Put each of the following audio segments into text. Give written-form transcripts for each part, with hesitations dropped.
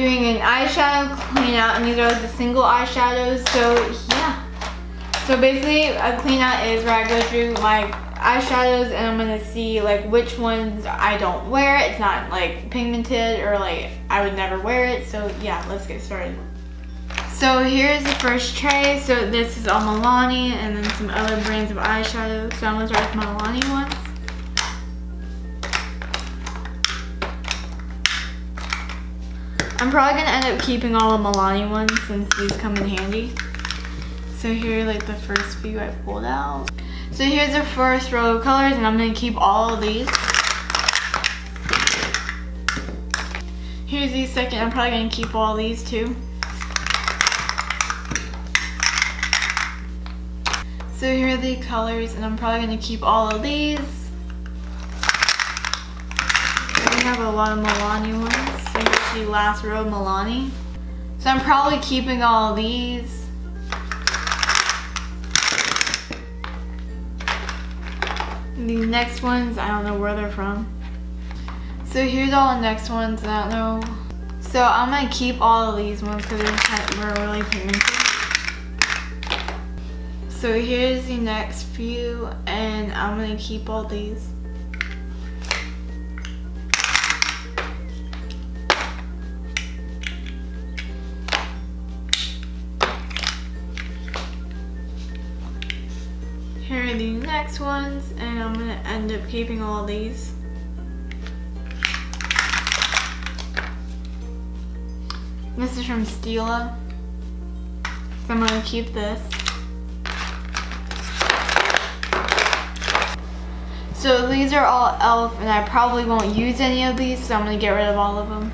doing an eyeshadow clean out, and these are like the single eyeshadows. So yeah. So basically a clean out is where I go through my eyeshadows and I'm gonna see like which ones I don't wear. It's not like pigmented or like I would never wear it. So yeah, let's get started. So here's the first tray. So this is all Milani and then some other brands of eyeshadows. So I'm gonna start with Milani ones. I'm probably gonna end up keeping all the Milani ones since these come in handy. So here are like the first few I pulled out. So here's the first row of colors and I'm gonna keep all of these. Here's the second, I'm probably gonna keep all these too. So here are the colors and I'm probably gonna keep all of these. We have a lot of Milani ones. So here's the last row of Milani. So I'm probably keeping all of these. And the next ones, I don't know where they're from. So here's all the next ones, I don't know. So I'm gonna keep all of these ones because they're really pigmented. So here's the next few and I'm gonna keep all these. Here are the next ones and I'm gonna end up keeping all of these. This is from Stila. So I'm gonna keep this. So these are all e.l.f. and I probably won't use any of these, so I'm gonna get rid of all of them.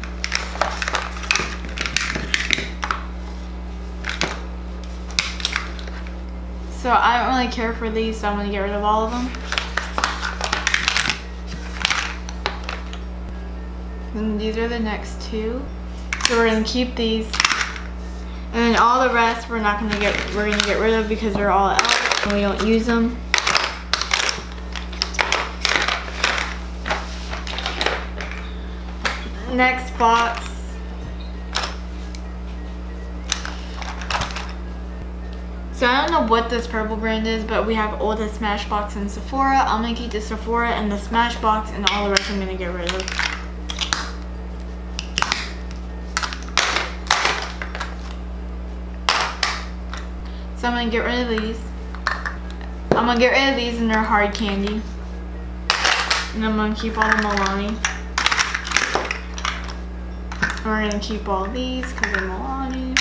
So I don't really care for these, so I'm gonna get rid of all of them. And these are the next two. So we're gonna keep these. And then all the rest we're gonna get rid of because they're all e.l.f. and we don't use them. Next box. So I don't know what this purple brand is, but we have Ulta, Smashbox, and Sephora. I'm gonna keep the Sephora and the Smashbox, and all the rest I'm gonna get rid of. So I'm gonna get rid of these. I'm gonna get rid of these and they're hard candy. And I'm gonna keep all the Milani. We're gonna keep all these because they're Milani.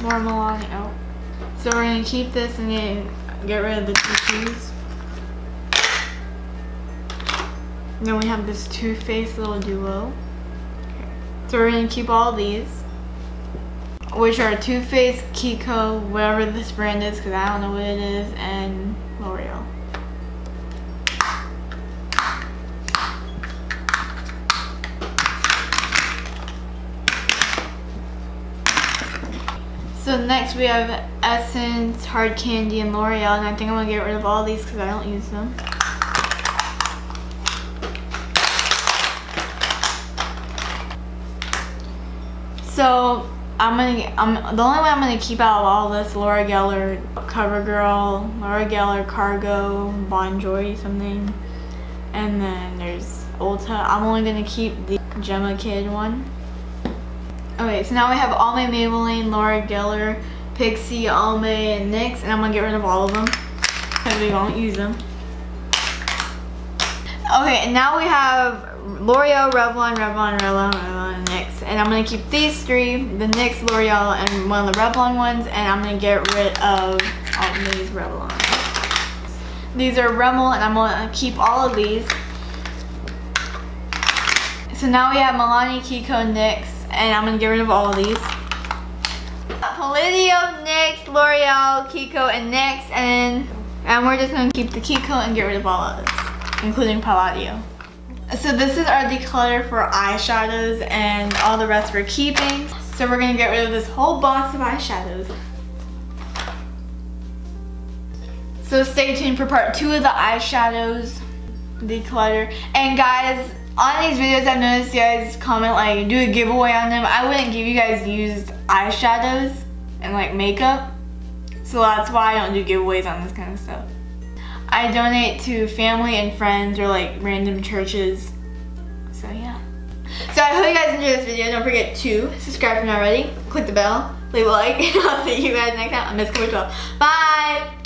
More Milani out. So we're gonna keep this and then get rid of the tissues. And then we have this Too Faced little duo. Okay. So we're gonna keep all these, which are Too Faced, Kiko, whatever this brand is, because I don't know what it is, and L'Oreal. So next we have Essence, Hard Candy, and L'Oreal, and I think I'm gonna get rid of all these because I don't use them. So the only one I'm gonna keep out of all this: Laura Geller, CoverGirl, Laura Geller, Cargo, Bon Jovi something, and then there's Ulta. I'm only gonna keep the Gemma Kid one. Okay, so now we have all my Maybelline, Laura Geller, Pixie, Almay, and NYX, and I'm gonna get rid of all of them because we won't use them. Okay, and now we have L'Oreal, Revlon, and NYX, and I'm gonna keep these three: the NYX, L'Oreal, and one of the Revlon ones, and I'm gonna get rid of all these Revlon. These are Rimmel, and I'm gonna keep all of these. So now we have Milani, Kiko, NYX, and I'm gonna get rid of all of these. Palladium, NYX, L'Oreal, Kiko, and NYX, and we're just gonna keep the Kiko and get rid of all of this, including Palladio. So this is our declutter for eyeshadows, and all the rest we're keeping. So we're gonna get rid of this whole box of eyeshadows. So stay tuned for part 2 of the eyeshadows. declutter. And guys, on these videos I've noticed you guys comment like do a giveaway on them. I wouldn't give you guys used eyeshadows and like makeup, so that's why I don't do giveaways on this kind of stuff. I donate to family and friends or like random churches. So yeah. So I hope you guys enjoyed this video. Don't forget to subscribe if you're not already. Click the bell, leave a like, and I'll see you guys next time on Miss Cover 12. Bye!